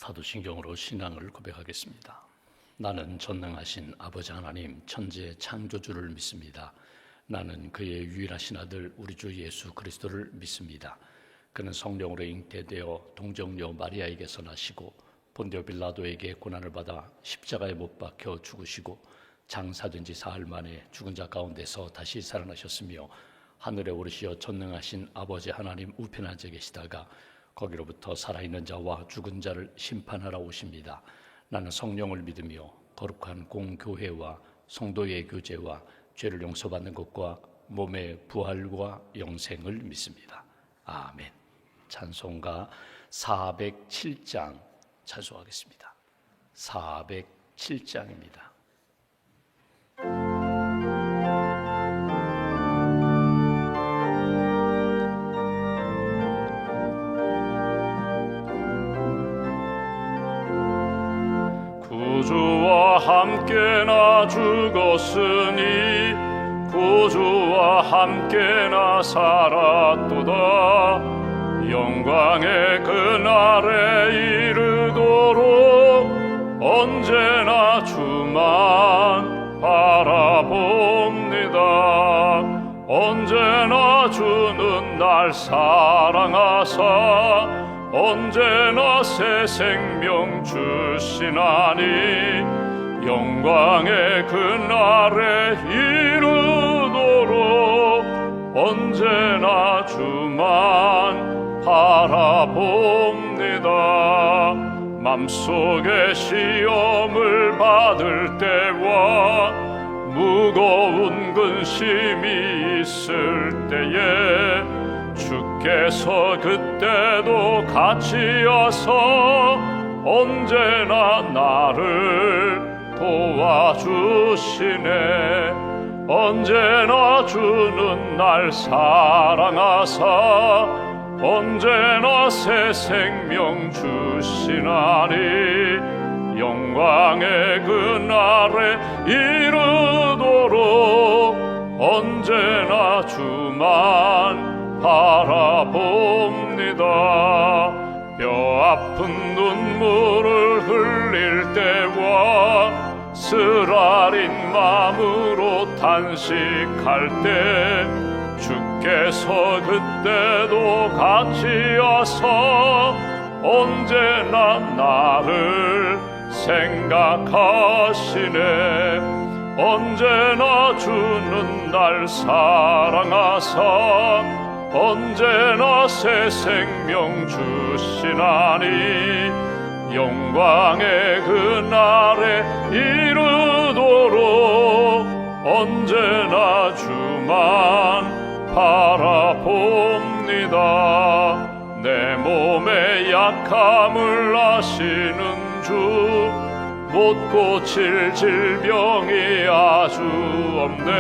사도신경으로 신앙을 고백하겠습니다. 나는 전능하신 아버지 하나님 천지의 창조주를 믿습니다. 나는 그의 유일하신 아들 우리 주 예수 그리스도를 믿습니다. 그는 성령으로 잉태되어 동정녀 마리아에게서 나시고 본디오 빌라도에게 고난을 받아 십자가에 못 박혀 죽으시고 장사된 지 사흘 만에 죽은 자 가운데서 다시 살아나셨으며 하늘에 오르시어 전능하신 아버지 하나님 우편에 앉아 계시다가 거기로부터 살아있는 자와 죽은 자를 심판하러 오십니다. 나는 성령을 믿으며 거룩한 공교회와 성도의 교제와 죄를 용서받는 것과 몸의 부활과 영생을 믿습니다. 아멘. 찬송가 407장 찬송하겠습니다. 407장입니다. 구주와 함께 나 죽었으니 구주와 함께 나 살았도다. 영광의 그날에 이르도록 언제나 주만 바라봅니다. 언제나 주는 날 사랑하사 언제나 새 생명 주시나니 영광의 그날에 이르도록 언제나 주만 바라봅니다. 맘속에 시험을 받을 때와 무거운 근심이 있을 때에 주께서 그때도 같이 와서 언제나 나를 도와주시네. 언제나 주는 날 사랑하사 언제나 새 생명 주시나니 영광의 그날에 이르도록 언제나 주만 바라봅니다. 뼈아픈 눈물을 흘릴 때와 쓰라린 마음으로 탄식할 때 주께서 그때도 같이 와서 언제나 나를 생각하시네. 언제나 주는 날 사랑하사 언제나 새 생명 주시나니 영광의 그날에 이르도록 언제나 주만 바라봅니다. 내 몸의 약함을 아시는 주 못 고칠 질병이 아주 없네.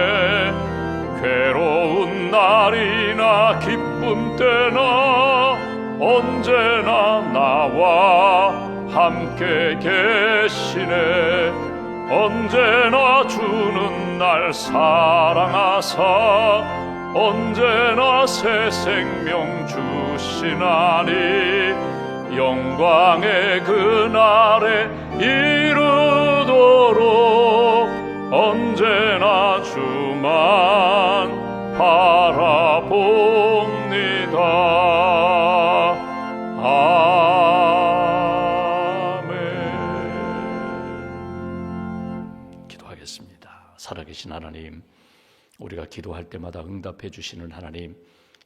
괴로운 날이나 기쁨 때나 언제나 나와 함께 계시네. 언제나 주는 날 사랑하사 언제나 새 생명 주시나니 영광의 그날에 이르도록 언제나 주만 바라봅니다. 아멘. 기도하겠습니다. 살아계신 하나님, 우리가 기도할 때마다 응답해 주시는 하나님,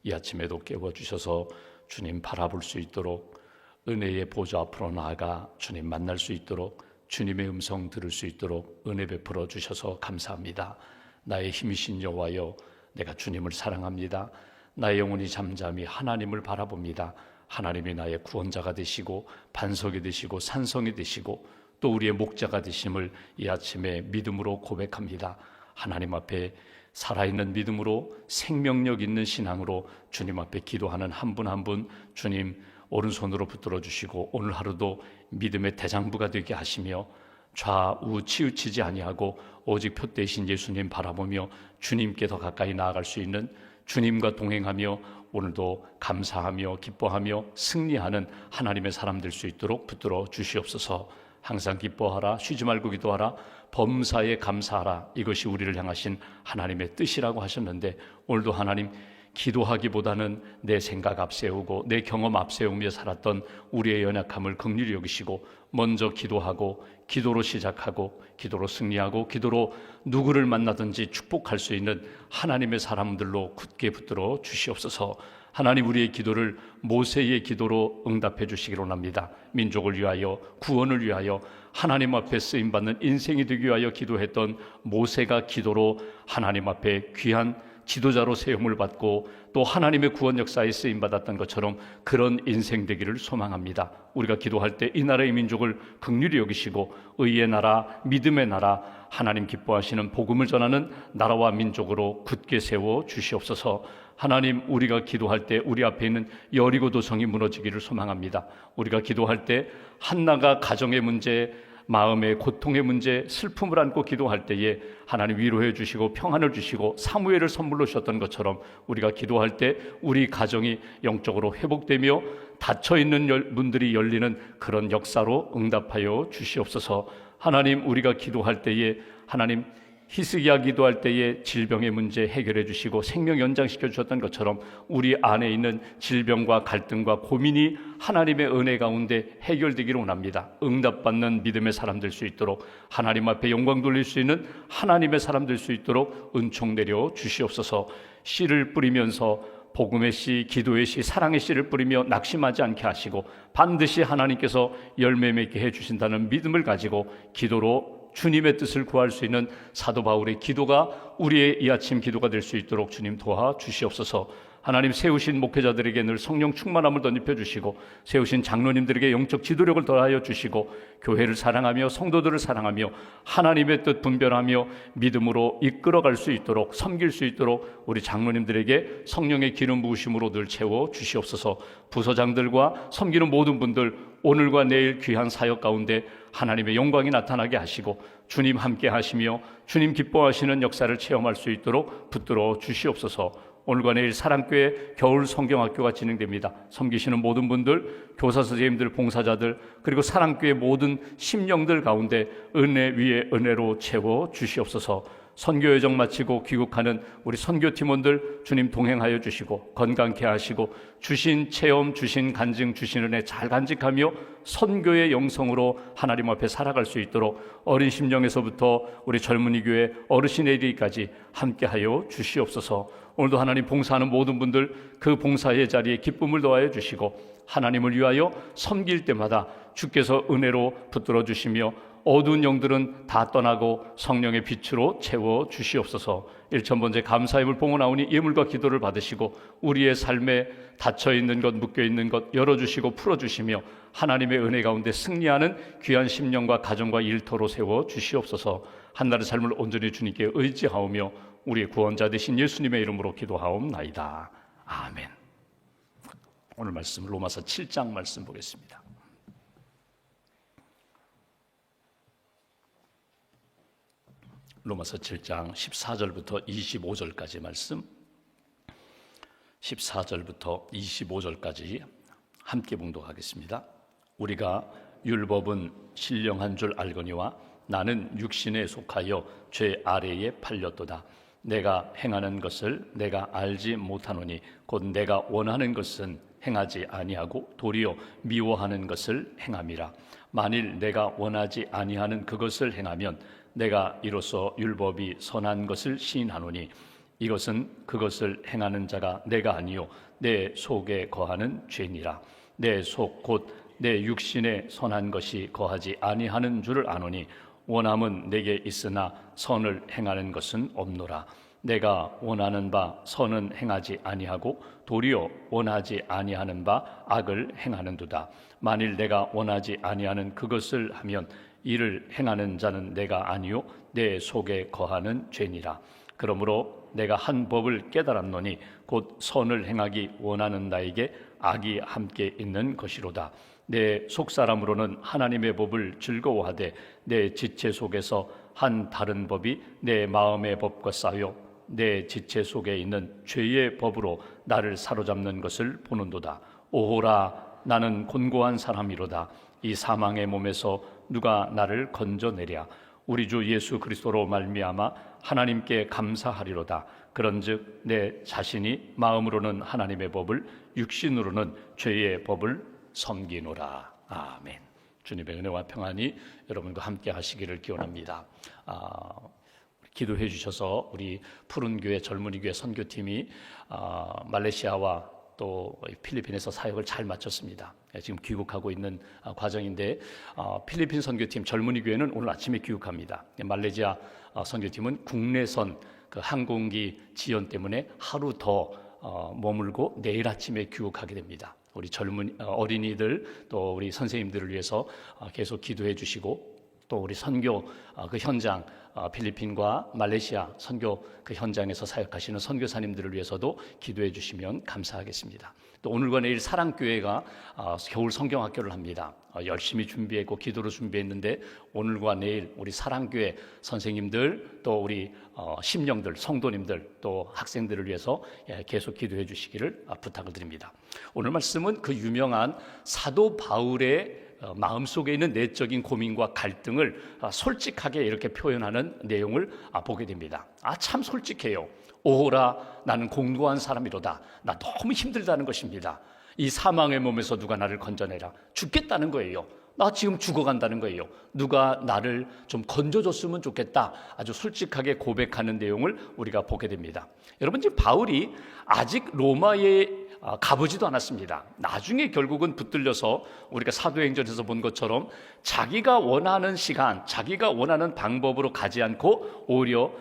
이 아침에도 깨워주셔서 주님 바라볼 수 있도록 은혜의 보좌 앞으로 나아가 주님 만날 수 있도록 주님의 음성 들을 수 있도록 은혜 베풀어 주셔서 감사합니다. 나의 힘이신 여호와여, 내가 주님을 사랑합니다. 나의 영혼이 잠잠히 하나님을 바라봅니다. 하나님이 나의 구원자가 되시고 반석이 되시고 산성이 되시고 또 우리의 목자가 되심을 이 아침에 믿음으로 고백합니다. 하나님 앞에 살아있는 믿음으로 생명력 있는 신앙으로 주님 앞에 기도하는 한 분 한 분 주님 오른손으로 붙들어 주시고 오늘 하루도 믿음의 대장부가 되게 하시며 좌우 치우치지 아니하고 오직 표대신 예수님 바라보며 주님께 더 가까이 나아갈 수 있는, 주님과 동행하며 오늘도 감사하며 기뻐하며 승리하는 하나님의 사람 될 수 있도록 붙들어 주시옵소서. 항상 기뻐하라, 쉬지 말고 기도하라, 범사에 감사하라. 이것이 우리를 향하신 하나님의 뜻이라고 하셨는데, 오늘도 하나님, 기도하기보다는 내 생각 앞세우고 내 경험 앞세우며 살았던 우리의 연약함을 긍휼히 여기시고 먼저 기도하고 기도로 시작하고 기도로 승리하고 기도로 누구를 만나든지 축복할 수 있는 하나님의 사람들로 굳게 붙들어 주시옵소서. 하나님, 우리의 기도를 모세의 기도로 응답해 주시기를 원합니다. 민족을 위하여, 구원을 위하여, 하나님 앞에 쓰임받는 인생이 되기 위하여 기도했던 모세가 기도로 하나님 앞에 귀한 지도자로 세움을 받고 또 하나님의 구원 역사에 쓰임받았던 것처럼 그런 인생 되기를 소망합니다. 우리가 기도할 때 이 나라의 민족을 긍휼히 여기시고 의의 나라, 믿음의 나라, 하나님 기뻐하시는 복음을 전하는 나라와 민족으로 굳게 세워 주시옵소서. 하나님, 우리가 기도할 때 우리 앞에 있는 여리고 도성이 무너지기를 소망합니다. 우리가 기도할 때 한나가 가정의 문제, 마음의 고통의 문제, 슬픔을 안고 기도할 때에 하나님 위로해 주시고 평안을 주시고 사무엘을 선물로 주셨던 것처럼 우리가 기도할 때 우리 가정이 영적으로 회복되며 닫혀있는 문들이 열리는 그런 역사로 응답하여 주시옵소서. 하나님, 우리가 기도할 때에 하나님, 히스기야 기도할 때에 질병의 문제 해결해 주시고 생명 연장시켜 주셨던 것처럼 우리 안에 있는 질병과 갈등과 고민이 하나님의 은혜 가운데 해결되기를 원합니다. 응답받는 믿음의 사람 될 수 있도록, 하나님 앞에 영광 돌릴 수 있는 하나님의 사람 될 수 있도록 은총 내려 주시옵소서. 씨를 뿌리면서 복음의 씨, 기도의 씨, 사랑의 씨를 뿌리며 낙심하지 않게 하시고 반드시 하나님께서 열매 맺게 해주신다는 믿음을 가지고 기도로 주님의 뜻을 구할 수 있는 사도 바울의 기도가 우리의 이 아침 기도가 될 수 있도록 주님 도와주시옵소서. 하나님, 세우신 목회자들에게 늘 성령 충만함을 덧입혀 주시고 세우신 장로님들에게 영적 지도력을 더하여 주시고 교회를 사랑하며 성도들을 사랑하며 하나님의 뜻 분별하며 믿음으로 이끌어갈 수 있도록, 섬길 수 있도록 우리 장로님들에게 성령의 기름 부으심으로 늘 채워 주시옵소서. 부서장들과 섬기는 모든 분들 오늘과 내일 귀한 사역 가운데 하나님의 영광이 나타나게 하시고 주님 함께 하시며 주님 기뻐하시는 역사를 체험할 수 있도록 붙들어 주시옵소서. 오늘과 내일 사랑교회 겨울 성경학교가 진행됩니다. 섬기시는 모든 분들, 교사 선생님들, 봉사자들, 그리고 사랑교회 모든 심령들 가운데 은혜 위에 은혜로 채워 주시옵소서. 선교 여정 마치고 귀국하는 우리 선교팀원들 주님 동행하여 주시고 건강케 하시고 주신 체험, 주신 간증, 주신 은혜 잘 간직하며 선교의 영성으로 하나님 앞에 살아갈 수 있도록 어린 심령에서부터 우리 젊은이 교회 어르신에 이르기까지 함께하여 주시옵소서. 오늘도 하나님 봉사하는 모든 분들 그 봉사의 자리에 기쁨을 더하여 주시고 하나님을 위하여 섬길 때마다 주께서 은혜로 붙들어 주시며 어두운 영들은 다 떠나고 성령의 빛으로 채워 주시옵소서. 일천번째 감사의 물 봉헌하오니 예물과 기도를 받으시고 우리의 삶에 닫혀있는 것, 묶여있는 것 열어주시고 풀어주시며 하나님의 은혜 가운데 승리하는 귀한 심령과 가정과 일터로 세워 주시옵소서. 한날의 삶을 온전히 주님께 의지하오며 우리의 구원자 되신 예수님의 이름으로 기도하옵나이다. 아멘. 오늘 말씀 로마서 7장 말씀 보겠습니다. 로마서 7장 14절부터 25절까지 말씀, 14절부터 25절까지 함께 봉독하겠습니다. 우리가 율법은 신령한 줄 알거니와 나는 육신에 속하여 죄 아래에 팔렸도다. 내가 행하는 것을 내가 알지 못하노니 곧 내가 원하는 것은 행하지 아니하고 도리어 미워하는 것을 행함이라. 만일 내가 원하지 아니하는 그것을 행하면 내가 이로써 율법이 선한 것을 시인하노니 이것은 그것을 행하는 자가 내가 아니요 내 속에 거하는 죄니라. 내 속 곧 내 육신에 선한 것이 거하지 아니하는 줄을 아노니 원함은 내게 있으나 선을 행하는 것은 없노라. 내가 원하는 바 선은 행하지 아니하고 도리어 원하지 아니하는 바 악을 행하는도다. 만일 내가 원하지 아니하는 그것을 하면 이를 행하는 자는 내가 아니요 내 속에 거하는 죄니라. 그러므로 내가 한 법을 깨달았노니 곧 선을 행하기 원하는 나에게 악이 함께 있는 것이로다. 내 속사람으로는 하나님의 법을 즐거워하되 내 지체 속에서 한 다른 법이 내 마음의 법과 싸워 내 지체 속에 있는 죄의 법으로 나를 사로잡는 것을 보는도다. 오호라, 나는 곤고한 사람이로다. 이 사망의 몸에서 누가 나를 건져내랴. 우리 주 예수 그리스도로 말미암아 하나님께 감사하리로다. 그런즉 내 자신이 마음으로는 하나님의 법을, 육신으로는 죄의 법을 섬기노라. 아멘. 주님의 은혜와 평안이 여러분과 함께 하시기를 기원합니다. 기도해 주셔서 우리 푸른교회 젊은이교회 선교팀이 말레이시아와 또 필리핀에서 사역을 잘 마쳤습니다. 지금 귀국하고 있는 과정인데 필리핀 선교팀 젊은이교회는 오늘 아침에 귀국합니다. 말레이시아 선교팀은 국내선 그 항공기 지연 때문에 하루 더 머물고 내일 아침에 귀국하게 됩니다. 우리 젊은 어린이들 또 우리 선생님들을 위해서 계속 기도해 주시고, 또 우리 선교 그 현장 필리핀과 말레이시아 선교 그 현장에서 사역하시는 선교사님들을 위해서도 기도해 주시면 감사하겠습니다. 또 오늘과 내일 사랑교회가 겨울 성경학교를 합니다. 열심히 준비했고 기도로 준비했는데 오늘과 내일 우리 사랑교회 선생님들 또 우리 심령들 성도님들 또 학생들을 위해서 계속 기도해 주시기를 부탁을 드립니다. 오늘 말씀은 그 유명한 사도 바울의 마음속에 있는 내적인 고민과 갈등을 솔직하게 이렇게 표현하는 내용을 보게 됩니다. 참 솔직해요. 오호라, 나는 공고한 사람이로다. 나 너무 힘들다는 것입니다. 이 사망의 몸에서 누가 나를 건져내라. 죽겠다는 거예요. 나 지금 죽어간다는 거예요. 누가 나를 좀 건져줬으면 좋겠다. 아주 솔직하게 고백하는 내용을 우리가 보게 됩니다. 여러분, 지금 바울이 아직 로마에 가보지도 않았습니다. 나중에 결국은 붙들려서 우리가 사도행전에서 본 것처럼 자기가 원하는 시간, 자기가 원하는 방법으로 가지 않고 오히려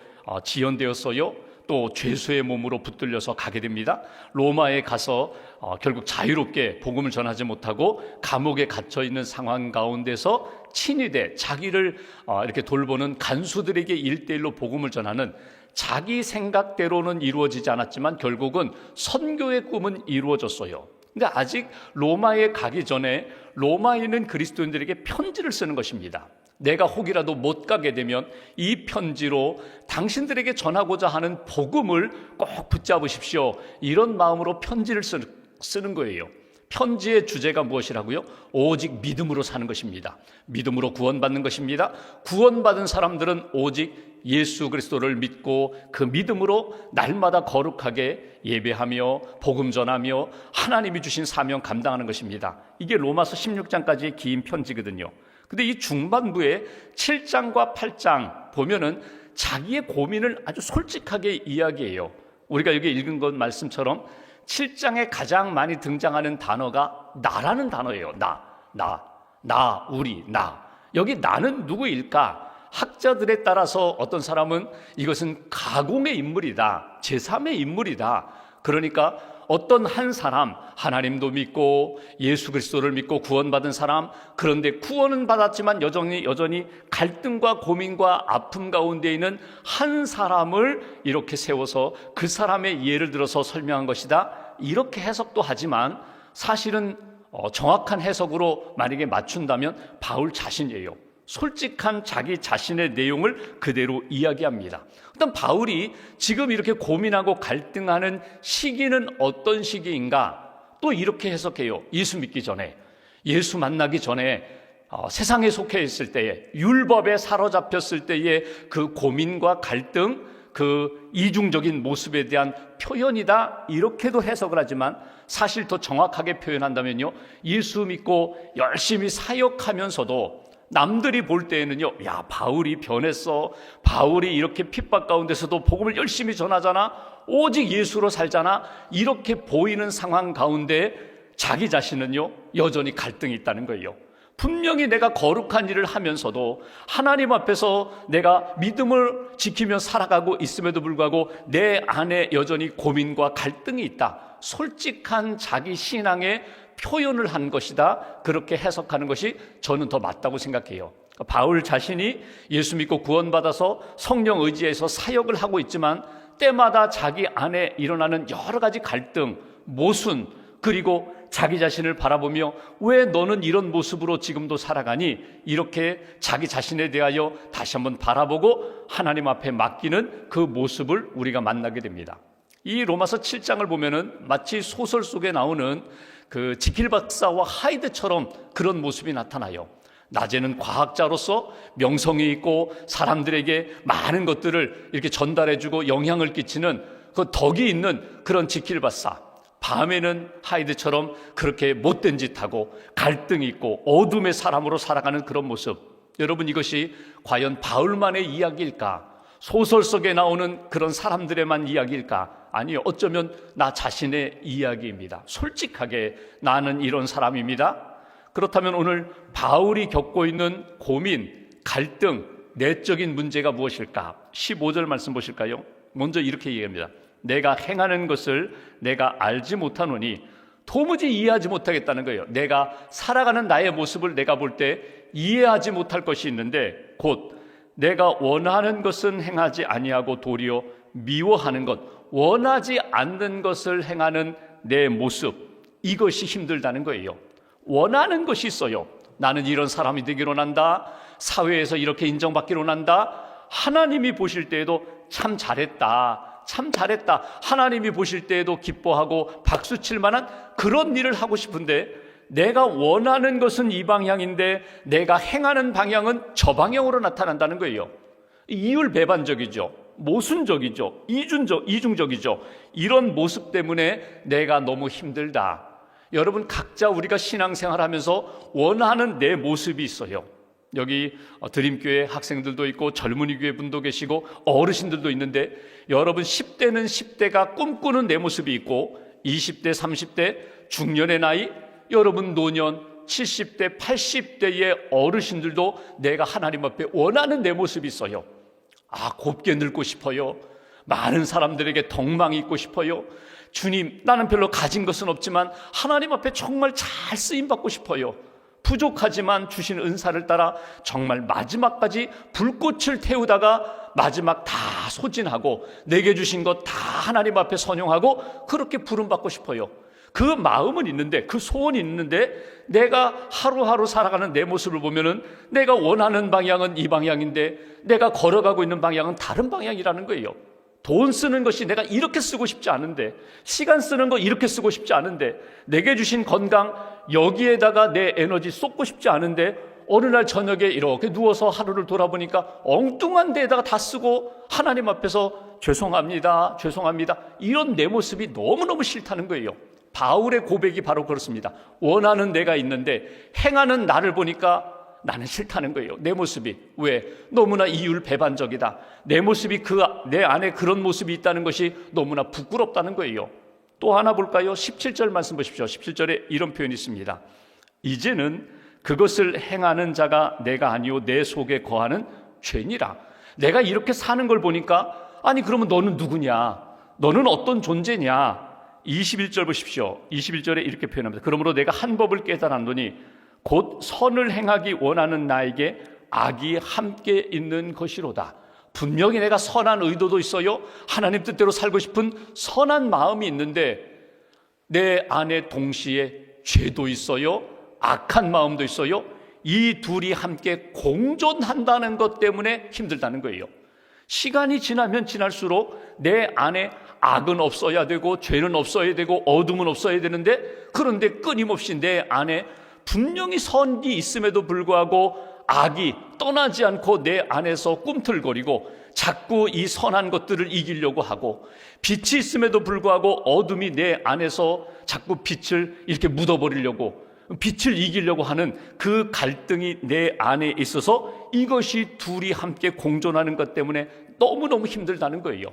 지연되었어요. 또 죄수의 몸으로 붙들려서 가게 됩니다. 로마에 가서 결국 자유롭게 복음을 전하지 못하고 감옥에 갇혀 있는 상황 가운데서 친위대, 자기를 이렇게 돌보는 간수들에게 1:1로 복음을 전하는, 자기 생각대로는 이루어지지 않았지만 결국은 선교의 꿈은 이루어졌어요. 근데 아직 로마에 가기 전에 로마에 있는 그리스도인들에게 편지를 쓰는 것입니다. 내가 혹이라도 못 가게 되면 이 편지로 당신들에게 전하고자 하는 복음을 꼭 붙잡으십시오. 이런 마음으로 편지를 쓰는 거예요. 편지의 주제가 무엇이라고요? 오직 믿음으로 사는 것입니다. 믿음으로 구원받는 것입니다. 구원받은 사람들은 오직 예수 그리스도를 믿고 그 믿음으로 날마다 거룩하게 예배하며 복음 전하며 하나님이 주신 사명 감당하는 것입니다. 이게 로마서 16장까지의 긴 편지거든요. 근데 이 중반부에 7장과 8장 보면은 자기의 고민을 아주 솔직하게 이야기해요. 우리가 여기 읽은 것 말씀처럼 7장에 가장 많이 등장하는 단어가 나라는 단어예요. 나, 우리, 나. 여기 나는 누구일까? 학자들에 따라서 어떤 사람은 이것은 가공의 인물이다, 제3의 인물이다. 그러니까 어떤 한 사람, 하나님도 믿고 예수 그리스도를 믿고 구원받은 사람, 그런데 구원은 받았지만 여전히 갈등과 고민과 아픔 가운데 있는 한 사람을 이렇게 세워서 그 사람의 예를 들어서 설명한 것이다, 이렇게 해석도 하지만 사실은 정확한 해석으로 만약에 맞춘다면 바울 자신이에요. 솔직한 자기 자신의 내용을 그대로 이야기합니다. 일단 바울이 지금 이렇게 고민하고 갈등하는 시기는 어떤 시기인가? 또 이렇게 해석해요. 예수 믿기 전에, 예수 만나기 전에 세상에 속해 있을 때에, 율법에 사로잡혔을 때의 그 고민과 갈등, 그 이중적인 모습에 대한 표현이다, 이렇게도 해석을 하지만 사실 더 정확하게 표현한다면요, 예수 믿고 열심히 사역하면서도 남들이 볼 때에는요, 야, 바울이 변했어, 바울이 이렇게 핍박 가운데서도 복음을 열심히 전하잖아, 오직 예수로 살잖아, 이렇게 보이는 상황 가운데 자기 자신은요 여전히 갈등이 있다는 거예요. 분명히 내가 거룩한 일을 하면서도 하나님 앞에서 내가 믿음을 지키며 살아가고 있음에도 불구하고 내 안에 여전히 고민과 갈등이 있다, 솔직한 자기 신앙의 표현을 한 것이다, 그렇게 해석하는 것이 저는 더 맞다고 생각해요. 바울 자신이 예수 믿고 구원받아서 성령 의지에서 사역을 하고 있지만 때마다 자기 안에 일어나는 여러 가지 갈등, 모순, 그리고 자기 자신을 바라보며 왜 너는 이런 모습으로 지금도 살아가니? 이렇게 자기 자신에 대하여 다시 한번 바라보고 하나님 앞에 맡기는 그 모습을 우리가 만나게 됩니다. 이 로마서 7장을 보면은 마치 소설 속에 나오는 그 지킬 박사와 하이드처럼 그런 모습이 나타나요. 낮에는 과학자로서 명성이 있고 사람들에게 많은 것들을 이렇게 전달해주고 영향을 끼치는 그 덕이 있는 그런 지킬 박사, 밤에는 하이드처럼 그렇게 못된 짓하고 갈등이 있고 어둠의 사람으로 살아가는 그런 모습. 여러분, 이것이 과연 바울만의 이야기일까? 소설 속에 나오는 그런 사람들의만 이야기일까? 아니요, 어쩌면 나 자신의 이야기입니다. 솔직하게 나는 이런 사람입니다. 그렇다면 오늘 바울이 겪고 있는 고민, 갈등, 내적인 문제가 무엇일까? 15절 말씀 보실까요? 먼저 이렇게 얘기합니다. 내가 행하는 것을 내가 알지 못하노니, 도무지 이해하지 못하겠다는 거예요. 내가 살아가는 나의 모습을 내가 볼 때 이해하지 못할 것이 있는데, 곧 내가 원하는 것은 행하지 아니하고 도리어 미워하는 것, 원하지 않는 것을 행하는 내 모습, 이것이 힘들다는 거예요. 원하는 것이 있어요. 나는 이런 사람이 되기로 한다. 사회에서 이렇게 인정받기로 한다. 하나님이 보실 때에도 참 잘했다. 참 잘했다. 하나님이 보실 때에도 기뻐하고 박수칠 만한 그런 일을 하고 싶은데, 내가 원하는 것은 이 방향인데 내가 행하는 방향은 저 방향으로 나타난다는 거예요. 이율배반적이죠. 모순적이죠. 이중적이죠. 이런 모습 때문에 내가 너무 힘들다. 여러분, 각자 우리가 신앙생활하면서 원하는 내 모습이 있어요. 여기 드림교회 학생들도 있고 젊은이 교회 분도 계시고 어르신들도 있는데, 여러분 10대는 10대가 꿈꾸는 내 모습이 있고 20대, 30대 중년의 나이, 여러분 노년 70대, 80대의 어르신들도 내가 하나님 앞에 원하는 내 모습이 있어요. 곱게 늙고 싶어요. 많은 사람들에게 덕망이 있고 싶어요. 주님, 나는 별로 가진 것은 없지만 하나님 앞에 정말 잘 쓰임받고 싶어요. 부족하지만 주신 은사를 따라 정말 마지막까지 불꽃을 태우다가 마지막 다 소진하고 내게 주신 것 다 하나님 앞에 선용하고 그렇게 부름받고 싶어요. 그 마음은 있는데, 그 소원이 있는데, 내가 하루하루 살아가는 내 모습을 보면은 내가 원하는 방향은 이 방향인데 내가 걸어가고 있는 방향은 다른 방향이라는 거예요. 돈 쓰는 것이 내가 이렇게 쓰고 싶지 않은데, 시간 쓰는 거 이렇게 쓰고 싶지 않은데, 내게 주신 건강 여기에다가 내 에너지 쏟고 싶지 않은데, 어느 날 저녁에 이렇게 누워서 하루를 돌아보니까 엉뚱한 데에다가 다 쓰고 하나님 앞에서 죄송합니다, 죄송합니다, 이런 내 모습이 너무너무 싫다는 거예요. 바울의 고백이 바로 그렇습니다. 원하는 내가 있는데 행하는 나를 보니까 나는 싫다는 거예요. 내 모습이. 왜? 너무나 이율배반적이다. 내 모습이 내 안에 그런 모습이 있다는 것이 너무나 부끄럽다는 거예요. 또 하나 볼까요? 17절 말씀 보십시오. 17절에 이런 표현이 있습니다. 이제는 그것을 행하는 자가 내가 아니요 내 속에 거하는 죄니라. 내가 이렇게 사는 걸 보니까, 아니 그러면 너는 누구냐? 너는 어떤 존재냐? 21절 보십시오. 21절에 이렇게 표현합니다. 그러므로 내가 한 법을 깨달았노니 곧 선을 행하기 원하는 나에게 악이 함께 있는 것이로다. 분명히 내가 선한 의도도 있어요. 하나님 뜻대로 살고 싶은 선한 마음이 있는데 내 안에 동시에 죄도 있어요. 악한 마음도 있어요. 이 둘이 함께 공존한다는 것 때문에 힘들다는 거예요. 시간이 지나면 지날수록 내 안에 악은 없어야 되고 죄는 없어야 되고 어둠은 없어야 되는데, 그런데 끊임없이 내 안에 분명히 선이 있음에도 불구하고 악이 떠나지 않고 내 안에서 꿈틀거리고 자꾸 이 선한 것들을 이기려고 하고, 빛이 있음에도 불구하고 어둠이 내 안에서 자꾸 빛을 이렇게 묻어버리려고, 빛을 이기려고 하는 그 갈등이 내 안에 있어서 이것이 둘이 함께 공존하는 것 때문에 너무너무 힘들다는 거예요.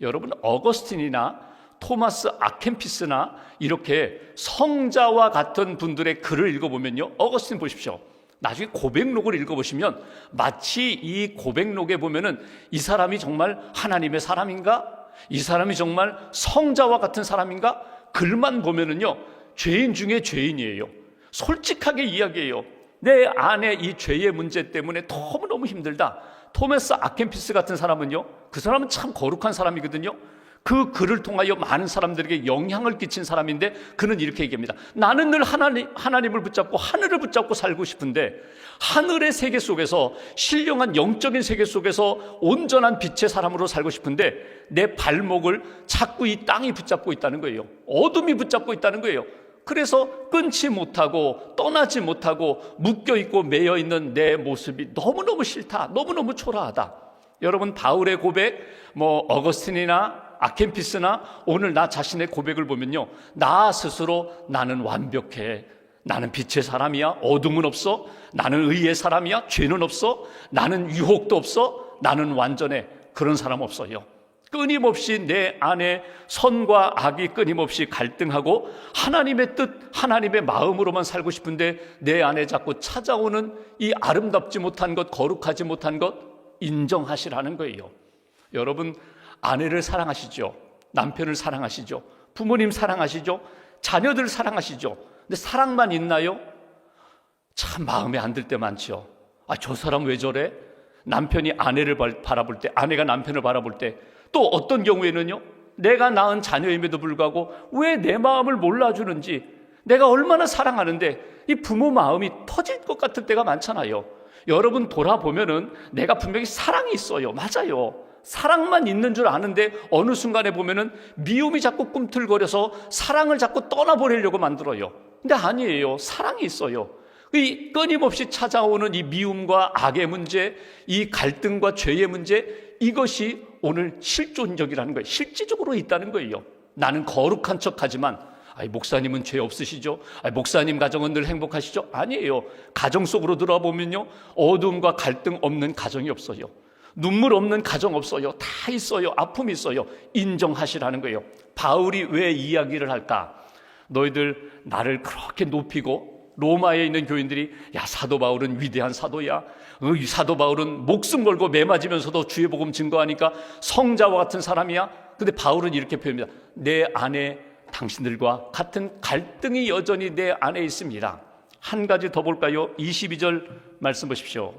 여러분, 어거스틴이나 토마스 아켄피스나 이렇게 성자와 같은 분들의 글을 읽어보면요, 어거스틴 보십시오. 나중에 고백록을 읽어보시면 마치 이 고백록에 보면은 이 사람이 정말 하나님의 사람인가? 이 사람이 정말 성자와 같은 사람인가? 글만 보면은요, 죄인 중에 죄인이에요. 솔직하게 이야기해요. 내 안에 이 죄의 문제 때문에 너무너무 힘들다. 토마스 아켄피스 같은 사람은요, 그 사람은 참 거룩한 사람이거든요. 그 글을 통하여 많은 사람들에게 영향을 끼친 사람인데 그는 이렇게 얘기합니다. 나는 늘 하나님을 붙잡고 하늘을 붙잡고 살고 싶은데 하늘의 세계 속에서 신령한 영적인 세계 속에서 온전한 빛의 사람으로 살고 싶은데 내 발목을 자꾸 이 땅이 붙잡고 있다는 거예요. 어둠이 붙잡고 있다는 거예요. 그래서 끊지 못하고 떠나지 못하고 묶여있고 매여있는 내 모습이 너무너무 싫다, 너무너무 초라하다. 여러분, 바울의 고백, 어거스틴이나 아켄피스나 오늘 나 자신의 고백을 보면요, 나 스스로 나는 완벽해, 나는 빛의 사람이야, 어둠은 없어, 나는 의의 사람이야, 죄는 없어, 나는 유혹도 없어, 나는 완전해. 그런 사람 없어요. 끊임없이 내 안에 선과 악이 끊임없이 갈등하고 하나님의 뜻, 하나님의 마음으로만 살고 싶은데 내 안에 자꾸 찾아오는 이 아름답지 못한 것, 거룩하지 못한 것 인정하시라는 거예요. 여러분, 아내를 사랑하시죠? 남편을 사랑하시죠? 부모님 사랑하시죠? 자녀들 사랑하시죠? 근데 사랑만 있나요? 참 마음에 안 들 때 많죠. 저 사람 왜 저래? 남편이 아내를 바라볼 때, 아내가 남편을 바라볼 때, 또 어떤 경우에는요, 내가 낳은 자녀임에도 불구하고 왜 내 마음을 몰라주는지, 내가 얼마나 사랑하는데 이 부모 마음이 터질 것 같을 때가 많잖아요. 여러분, 돌아보면은 내가 분명히 사랑이 있어요. 맞아요. 사랑만 있는 줄 아는데 어느 순간에 보면은 미움이 자꾸 꿈틀거려서 사랑을 자꾸 떠나버리려고 만들어요. 근데 아니에요. 사랑이 있어요. 이 끊임없이 찾아오는 이 미움과 악의 문제, 이 갈등과 죄의 문제, 이것이 오늘 실존적이라는 거예요. 실질적으로 있다는 거예요. 나는 거룩한 척하지만 목사님은 죄 없으시죠? 목사님 가정은 늘 행복하시죠? 아니에요. 가정 속으로 들어보면요, 어둠과 갈등 없는 가정이 없어요. 눈물 없는 가정 없어요. 다 있어요. 아픔이 있어요. 인정하시라는 거예요. 바울이 왜 이야기를 할까? 너희들 나를 그렇게 높이고 로마에 있는 교인들이 사도 바울은 위대한 사도야, 사도 바울은 목숨 걸고 매 맞으면서도 주의 복음 증거하니까 성자와 같은 사람이야. 근데 바울은 이렇게 표현합니다. 내 안에 당신들과 같은 갈등이 여전히 내 안에 있습니다. 한 가지 더 볼까요? 22절 말씀 보십시오.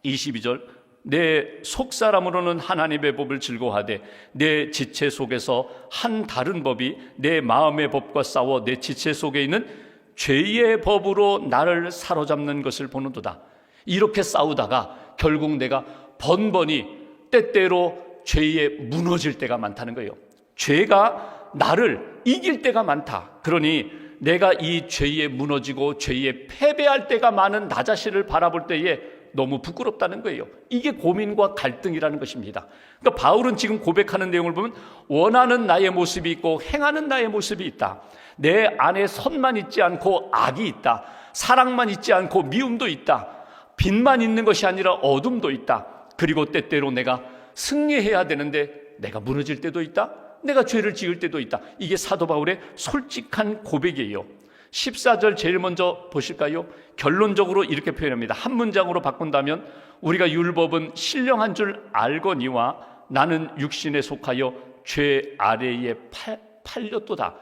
22절, 내 속사람으로는 하나님의 법을 즐거워하되 내 지체 속에서 한 다른 법이 내 마음의 법과 싸워 내 지체 속에 있는 죄의 법으로 나를 사로잡는 것을 보는도다. 이렇게 싸우다가 결국 내가 번번이 때때로 죄에 무너질 때가 많다는 거예요. 죄가 나를 이길 때가 많다. 그러니 내가 이 죄에 무너지고 죄에 패배할 때가 많은 나 자신을 바라볼 때에 너무 부끄럽다는 거예요. 이게 고민과 갈등이라는 것입니다. 그러니까 바울은 지금 고백하는 내용을 보면 원하는 나의 모습이 있고 행하는 나의 모습이 있다. 내 안에 선만 있지 않고 악이 있다. 사랑만 있지 않고 미움도 있다. 빛만 있는 것이 아니라 어둠도 있다. 그리고 때때로 내가 승리해야 되는데 내가 무너질 때도 있다. 내가 죄를 지을 때도 있다. 이게 사도 바울의 솔직한 고백이에요. 14절 제일 먼저 보실까요? 결론적으로 이렇게 표현합니다. 한 문장으로 바꾼다면 우리가 율법은 신령한 줄 알거니와 나는 육신에 속하여 죄 아래에 팔렸도다.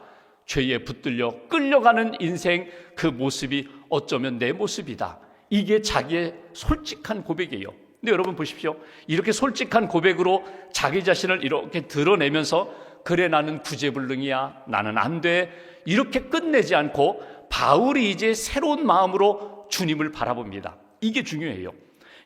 죄에 붙들려 끌려가는 인생, 그 모습이 어쩌면 내 모습이다. 이게 자기의 솔직한 고백이에요. 근데 여러분 보십시오. 이렇게 솔직한 고백으로 자기 자신을 이렇게 드러내면서 그래 나는 구제불능이야, 나는 안 돼, 이렇게 끝내지 않고 바울이 이제 새로운 마음으로 주님을 바라봅니다. 이게 중요해요.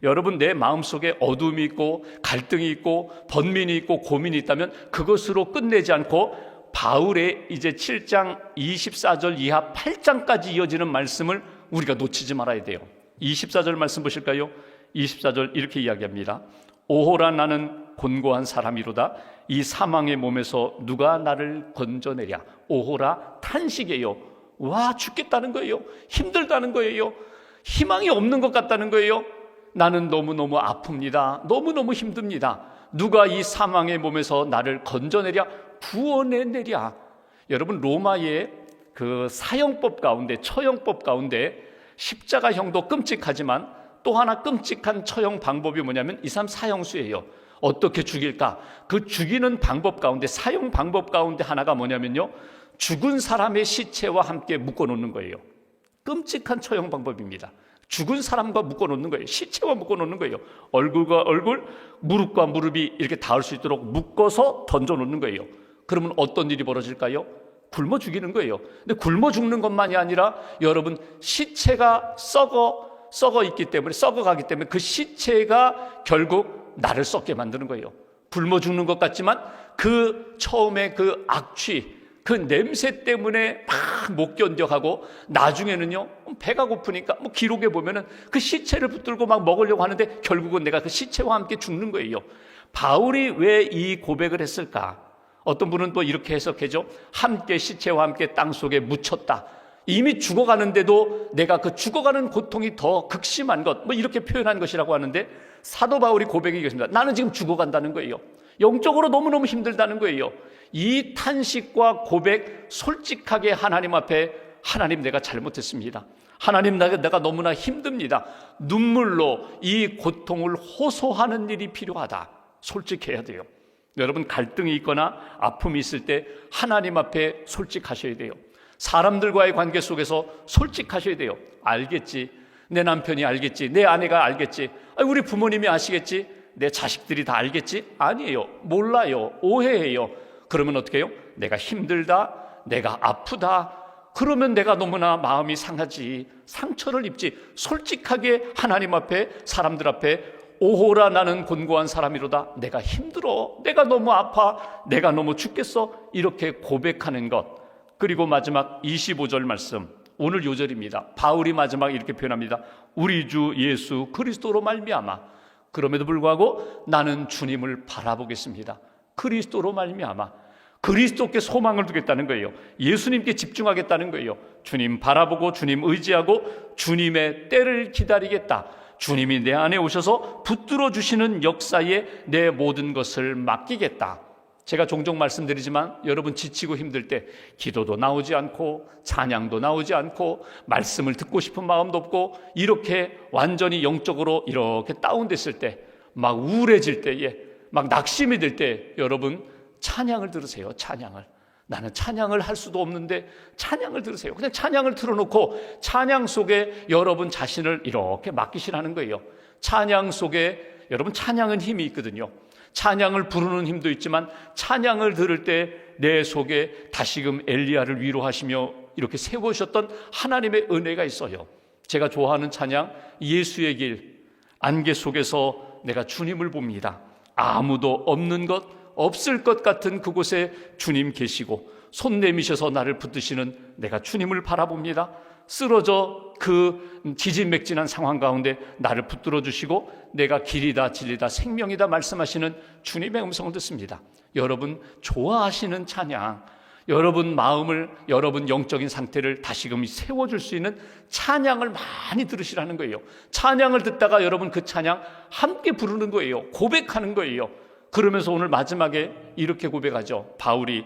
여러분, 내 마음속에 어둠이 있고 갈등이 있고 번민이 있고 고민이 있다면 그것으로 끝내지 않고 바울의 이제 7장 24절 이하 8장까지 이어지는 말씀을 우리가 놓치지 말아야 돼요. 24절 말씀 보실까요? 24절 이렇게 이야기합니다. 오호라, 나는 곤고한 사람이로다. 이 사망의 몸에서 누가 나를 건져내랴. 오호라, 탄식이에요. 와, 죽겠다는 거예요. 힘들다는 거예요. 희망이 없는 것 같다는 거예요. 나는 너무너무 아픕니다. 너무너무 힘듭니다. 누가 이 사망의 몸에서 나를 건져내랴, 구원해내랴. 여러분, 로마의 그 사형법 가운데, 처형법 가운데 십자가형도 끔찍하지만 또 하나 끔찍한 처형 방법이 뭐냐면 이 사람 사형수예요. 어떻게 죽일까? 그 죽이는 방법 가운데, 사형 방법 가운데 하나가 뭐냐면요, 죽은 사람의 시체와 함께 묶어놓는 거예요. 끔찍한 처형 방법입니다. 죽은 사람과 묶어놓는 거예요. 시체와 묶어놓는 거예요. 얼굴과 얼굴, 무릎과 무릎이 이렇게 닿을 수 있도록 묶어서 던져놓는 거예요. 그러면 어떤 일이 벌어질까요? 굶어 죽이는 거예요. 근데 굶어 죽는 것만이 아니라 여러분 시체가 썩어 있기 때문에, 썩어가기 때문에 그 시체가 결국 나를 썩게 만드는 거예요. 굶어 죽는 것 같지만 그 처음에 그 악취, 그 냄새 때문에 막 못 견뎌하고 나중에는요 배가 고프니까 기록에 보면은 그 시체를 붙들고 막 먹으려고 하는데 결국은 내가 그 시체와 함께 죽는 거예요. 바울이 왜 이 고백을 했을까? 어떤 분은 또 이렇게 해석해죠. 함께 시체와 함께 땅 속에 묻혔다. 이미 죽어가는데도 내가 그 죽어가는 고통이 더 극심한 것, 이렇게 표현한 것이라고 하는데, 사도 바울이 고백이 이것입니다. 나는 지금 죽어간다는 거예요. 영적으로 너무너무 힘들다는 거예요. 이 탄식과 고백, 솔직하게 하나님 앞에, 하나님 내가 잘못했습니다. 하나님 내가 너무나 힘듭니다. 눈물로 이 고통을 호소하는 일이 필요하다. 솔직해야 돼요. 여러분, 갈등이 있거나 아픔이 있을 때 하나님 앞에 솔직하셔야 돼요. 사람들과의 관계 속에서 솔직하셔야 돼요. 알겠지, 내 남편이 알겠지, 내 아내가 알겠지, 우리 부모님이 아시겠지, 내 자식들이 다 알겠지? 아니에요. 몰라요. 오해해요. 그러면 어떻게 해요? 내가 힘들다, 내가 아프다, 그러면 내가 너무나 마음이 상하지, 상처를 입지. 솔직하게 하나님 앞에, 사람들 앞에, 오호라 나는 곤고한 사람이로다, 내가 힘들어, 내가 너무 아파, 내가 너무 죽겠어, 이렇게 고백하는 것. 그리고 마지막 25절 말씀, 오늘 요절입니다. 바울이 마지막 이렇게 표현합니다. 우리 주 예수 그리스도로 말미암아. 그럼에도 불구하고 나는 주님을 바라보겠습니다. 그리스도로 말미암아. 그리스도께 소망을 두겠다는 거예요. 예수님께 집중하겠다는 거예요. 주님 바라보고 주님 의지하고 주님의 때를 기다리겠다. 주님이 내 안에 오셔서 붙들어 주시는 역사에 내 모든 것을 맡기겠다. 제가 종종 말씀드리지만 여러분 지치고 힘들 때 기도도 나오지 않고 찬양도 나오지 않고 말씀을 듣고 싶은 마음도 없고 이렇게 완전히 영적으로 이렇게 다운됐을 때, 막 우울해질 때에, 막 낙심이 될 때 여러분 찬양을 들으세요. 찬양을. 나는 찬양을 할 수도 없는데 찬양을 들으세요. 그냥 찬양을 틀어놓고 찬양 속에 여러분 자신을 이렇게 맡기시라는 거예요. 찬양 속에 여러분, 찬양은 힘이 있거든요. 찬양을 부르는 힘도 있지만 찬양을 들을 때 내 속에 다시금 엘리야를 위로하시며 이렇게 세우셨던 하나님의 은혜가 있어요. 제가 좋아하는 찬양, 예수의 길, 안개 속에서 내가 주님을 봅니다. 아무도 없는 것, 없을 것 같은 그곳에 주님 계시고 손 내미셔서 나를 붙드시는 내가 주님을 바라봅니다. 쓰러져 그 기진맥진한 상황 가운데 나를 붙들어 주시고 내가 길이다 진리다 생명이다 말씀하시는 주님의 음성을 듣습니다. 여러분 좋아하시는 찬양, 여러분 마음을, 여러분 영적인 상태를 다시금 세워줄 수 있는 찬양을 많이 들으시라는 거예요. 찬양을 듣다가 여러분 그 찬양 함께 부르는 거예요. 고백하는 거예요. 그러면서 오늘 마지막에 이렇게 고백하죠. 바울이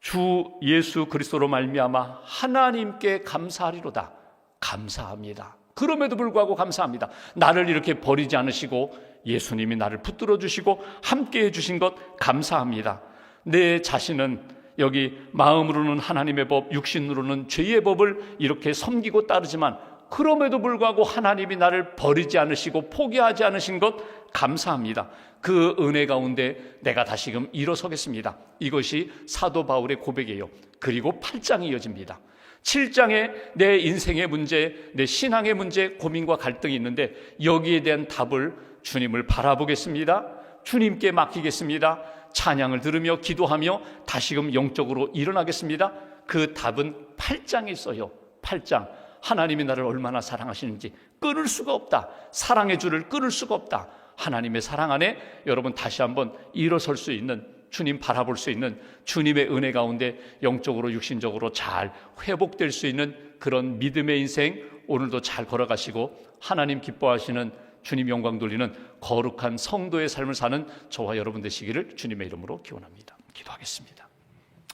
주 예수 그리스도로 말미암아 하나님께 감사하리로다. 감사합니다. 그럼에도 불구하고 감사합니다. 나를 이렇게 버리지 않으시고 예수님이 나를 붙들어 주시고 함께해 주신 것 감사합니다. 내 자신은 여기 마음으로는 하나님의 법, 육신으로는 죄의 법을 이렇게 섬기고 따르지만 그럼에도 불구하고 하나님이 나를 버리지 않으시고 포기하지 않으신 것 감사합니다. 그 은혜 가운데 내가 다시금 일어서겠습니다. 이것이 사도 바울의 고백이에요. 그리고 8장이 이어집니다. 7장에 내 인생의 문제, 내 신앙의 문제, 고민과 갈등이 있는데 여기에 대한 답을 주님을 바라보겠습니다. 주님께 맡기겠습니다. 찬양을 들으며 기도하며 다시금 영적으로 일어나겠습니다. 그 답은 8장에 있어요. 8장. 하나님이 나를 얼마나 사랑하시는지 끊을 수가 없다. 사랑의 줄을 끊을 수가 없다. 하나님의 사랑 안에 여러분 다시 한번 일어설 수 있는, 주님 바라볼 수 있는, 주님의 은혜 가운데 영적으로 육신적으로 잘 회복될 수 있는 그런 믿음의 인생 오늘도 잘 걸어가시고 하나님 기뻐하시는, 주님 영광 돌리는 거룩한 성도의 삶을 사는 저와 여러분 되시기를 주님의 이름으로 기원합니다. 기도하겠습니다.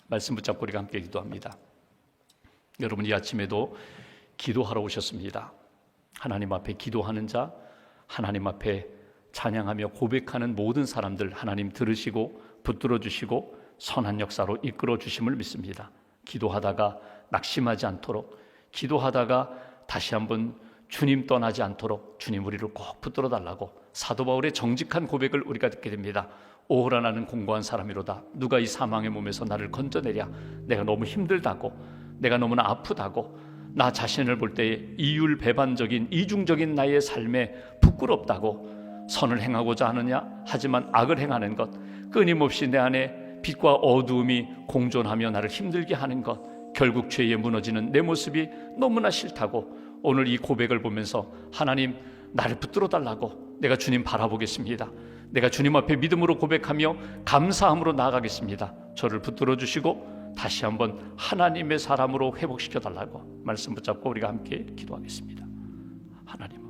말씀 붙잡고 우리가 함께 기도합니다. 여러분 이 아침에도 기도하러 오셨습니다. 하나님 앞에 기도하는 자, 하나님 앞에 찬양하며 고백하는 모든 사람들 하나님 들으시고 붙들어 주시고 선한 역사로 이끌어 주심을 믿습니다. 기도하다가 낙심하지 않도록, 기도하다가 다시 한번 주님 떠나지 않도록 주님 우리를 꼭 붙들어 달라고 사도 바울의 정직한 고백을 우리가 듣게 됩니다. 오호라 나는 공고한 사람이로다. 누가 이 사망의 몸에서 나를 건져내랴. 내가 너무 힘들다고, 내가 너무나 아프다고, 나 자신을 볼 때에 이율배반적인 이중적인 나의 삶에 부끄럽다고, 선을 행하고자 하느냐 하지만 악을 행하는 것, 끊임없이 내 안에 빛과 어두움이 공존하며 나를 힘들게 하는 것, 결국 죄에 무너지는 내 모습이 너무나 싫다고 오늘 이 고백을 보면서 하나님 나를 붙들어 달라고, 내가 주님 바라보겠습니다. 내가 주님 앞에 믿음으로 고백하며 감사함으로 나아가겠습니다. 저를 붙들어 주시고 다시 한번 하나님의 사람으로 회복시켜 달라고 말씀 붙잡고 우리가 함께 기도하겠습니다. 하나님,